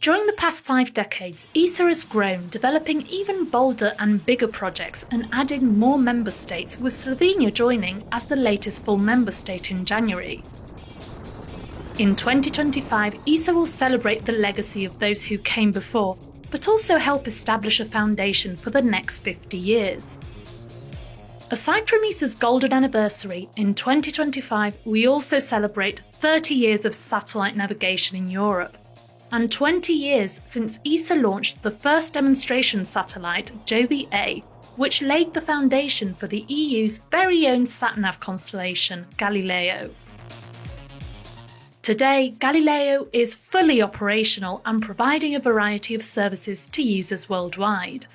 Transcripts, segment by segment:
During the past 5 decades, ESA has grown, developing even bolder and bigger projects and adding more member states, with Slovenia joining as the latest full member state in January. In 2025, ESA will celebrate the legacy of those who came before, but also help establish a foundation for the next 50 years. Aside from ESA's golden anniversary, in 2025 we also celebrate 30 years of satellite navigation in Europe, and 20 years since ESA launched the first demonstration satellite, Jovi-A, which laid the foundation for the EU's very own sat-nav constellation, Galileo. Today, Galileo is fully operational and providing a variety of services to users worldwide.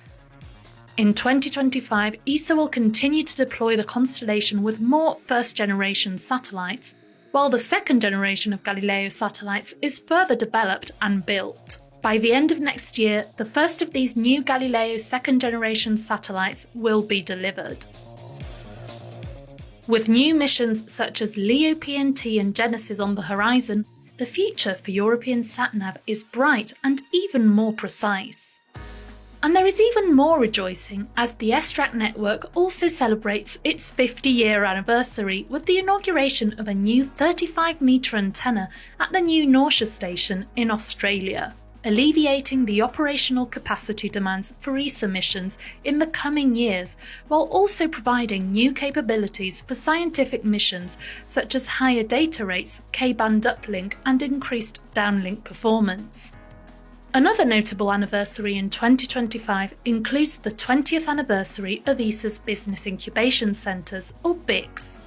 In 2025, ESA will continue to deploy the constellation with more first-generation satellites, while the second generation of Galileo satellites is further developed and built. By the end of next year, the first of these new Galileo second-generation satellites will be delivered. With new missions such as LEO PNT and Genesis on the horizon, the future for European sat-nav is bright and even more precise. And there is even more rejoicing as the ESTRAC network also celebrates its 50-year anniversary with the inauguration of a new 35-metre antenna at the new Norcia station in Australia, alleviating the operational capacity demands for ESA missions in the coming years, while also providing new capabilities for scientific missions such as higher data rates, K-band uplink and increased downlink performance. Another notable anniversary in 2025 includes the 20th anniversary of ESA's Business Incubation Centres, or BICs.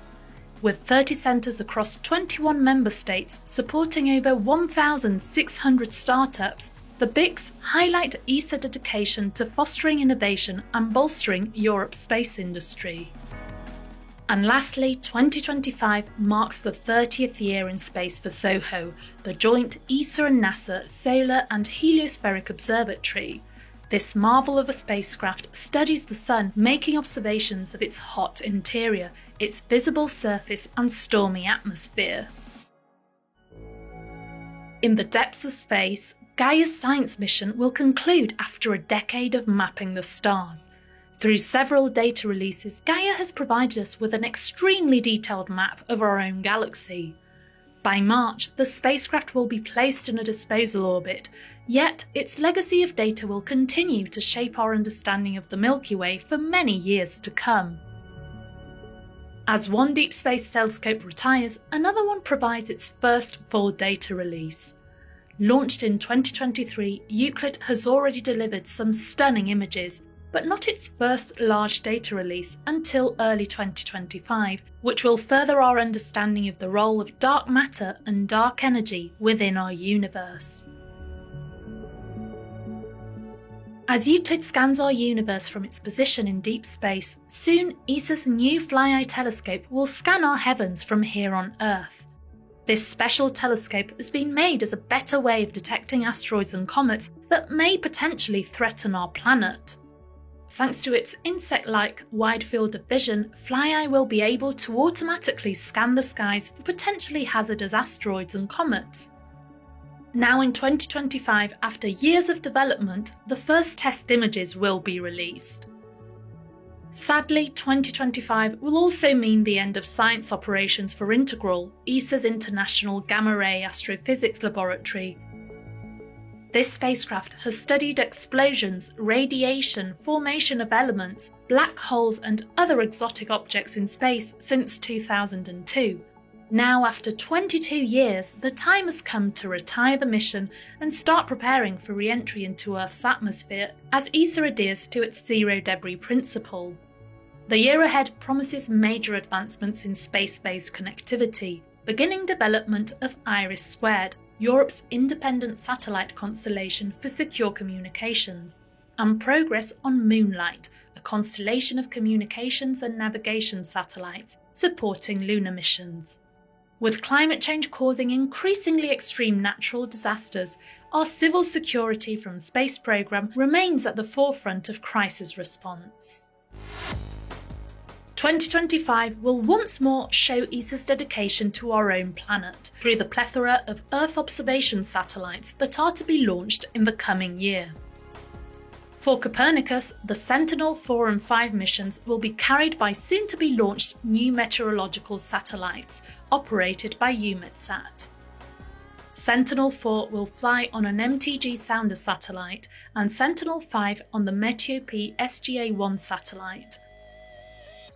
With 30 centres across 21 member states supporting over 1,600 startups, the BICs highlight ESA dedication to fostering innovation and bolstering Europe's space industry. And lastly, 2025 marks the 30th year in space for SOHO, the joint ESA and NASA Solar and Heliospheric Observatory. This marvel of a spacecraft studies the Sun, making observations of its hot interior, its visible surface and stormy atmosphere. In the depths of space, Gaia's science mission will conclude after a decade of mapping the stars. Through several data releases, Gaia has provided us with an extremely detailed map of our own galaxy. By March, the spacecraft will be placed in a disposal orbit, yet its legacy of data will continue to shape our understanding of the Milky Way for many years to come. As one deep space telescope retires, another one provides its first full data release. Launched in 2023, Euclid has already delivered some stunning images, but not its first large data release until early 2025, which will further our understanding of the role of dark matter and dark energy within our universe. As Euclid scans our universe from its position in deep space, soon ESA's new FlyEye telescope will scan our heavens from here on Earth. This special telescope has been made as a better way of detecting asteroids and comets that may potentially threaten our planet. Thanks to its insect-like wide field of vision, FlyEye will be able to automatically scan the skies for potentially hazardous asteroids and comets. Now in 2025, after years of development, the first test images will be released. Sadly, 2025 will also mean the end of science operations for Integral, ESA's International Gamma-Ray Astrophysics Laboratory. This spacecraft has studied explosions, radiation, formation of elements, black holes and other exotic objects in space since 2002. Now, after 22 years, the time has come to retire the mission and start preparing for re-entry into Earth's atmosphere as ESA adheres to its zero debris principle. The year ahead promises major advancements in space-based connectivity, beginning development of IRIS², Europe's independent satellite constellation for secure communications, and progress on Moonlight, a constellation of communications and navigation satellites supporting lunar missions. With climate change causing increasingly extreme natural disasters, our civil security from space program remains at the forefront of crisis response. 2025 will once more show ESA's dedication to our own planet through the plethora of Earth observation satellites that are to be launched in the coming year. For Copernicus, the Sentinel-4 and 5 missions will be carried by soon-to-be-launched new meteorological satellites, operated by EUMETSAT. Sentinel-4 will fly on an MTG sounder satellite and Sentinel-5 on the Meteo-P SGA-1 satellite.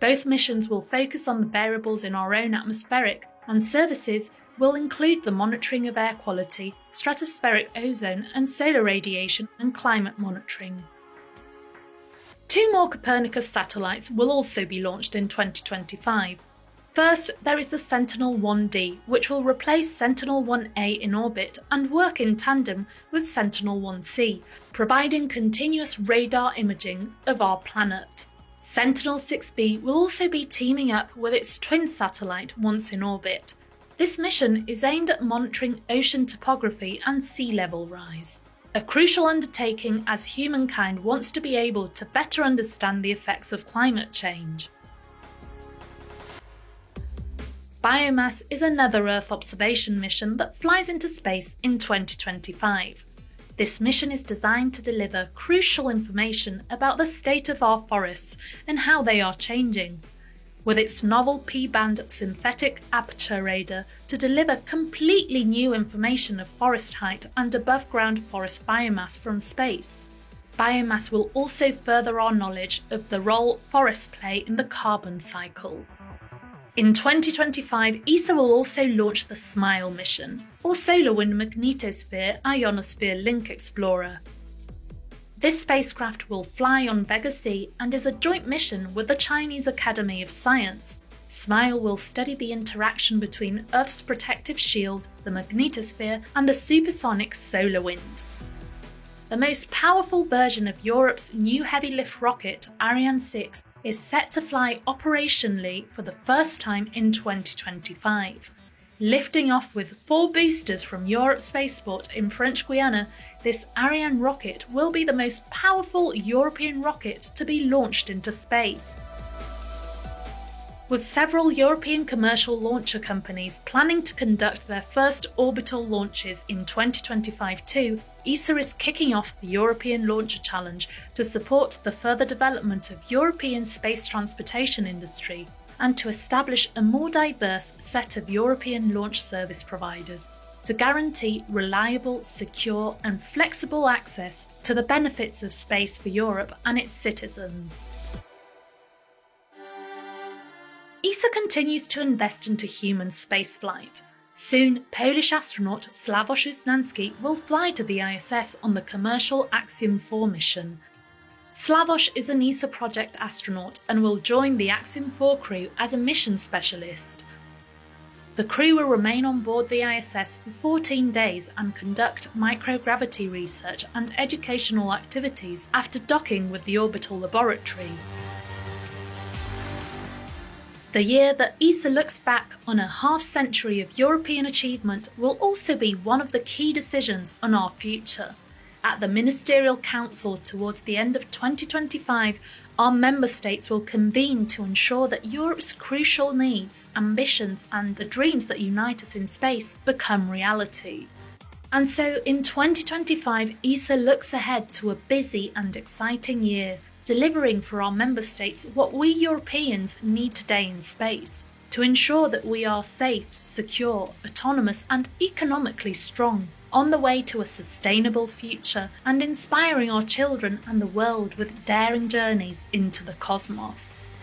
Both missions will focus on the variables in our own atmospheric, and services will include the monitoring of air quality, stratospheric ozone and solar radiation and climate monitoring. 2 more Copernicus satellites will also be launched in 2025. First, there is the Sentinel-1D, which will replace Sentinel-1A in orbit and work in tandem with Sentinel-1C, providing continuous radar imaging of our planet. Sentinel-6B will also be teaming up with its twin satellite once in orbit. This mission is aimed at monitoring ocean topography and sea level rise, a crucial undertaking as humankind wants to be able to better understand the effects of climate change. Biomass is another Earth observation mission that flies into space in 2025. This mission is designed to deliver crucial information about the state of our forests and how they are changing, with its novel P-band synthetic aperture radar to deliver completely new information of forest height and above-ground forest biomass from space. Biomass will also further our knowledge of the role forests play in the carbon cycle. In 2025, ESA will also launch the SMILE mission, or Solar Wind Magnetosphere Ionosphere Link Explorer. This spacecraft will fly on Vega C and is a joint mission with the Chinese Academy of Science. SMILE will study the interaction between Earth's protective shield, the magnetosphere, and the supersonic solar wind. The most powerful version of Europe's new heavy-lift rocket, Ariane 6, is set to fly operationally for the first time in 2025. Lifting off with 4 boosters from Europe Spaceport in French Guiana, this Ariane rocket will be the most powerful European rocket to be launched into space. With several European commercial launcher companies planning to conduct their first orbital launches in 2025 too, ESA is kicking off the European Launcher Challenge to support the further development of European space transportation industry and to establish a more diverse set of European launch service providers to guarantee reliable, secure and flexible access to the benefits of space for Europe and its citizens. ESA continues to invest into human spaceflight. Soon, Polish astronaut Sławomir Uznanski will fly to the ISS on the commercial Axiom 4 mission. Sławomir is an ESA project astronaut and will join the Axiom 4 crew as a mission specialist. The crew will remain on board the ISS for 14 days and conduct microgravity research and educational activities after docking with the orbital laboratory. The year that ESA looks back on a half-century of European achievement will also be one of the key decisions on our future. At the Ministerial Council towards the end of 2025, our member states will convene to ensure that Europe's crucial needs, ambitions and the dreams that unite us in space become reality. And so in 2025, ESA looks ahead to a busy and exciting year, delivering for our member states what we Europeans need today in space, to ensure that we are safe, secure, autonomous and economically strong, on the way to a sustainable future and inspiring our children and the world with daring journeys into the cosmos.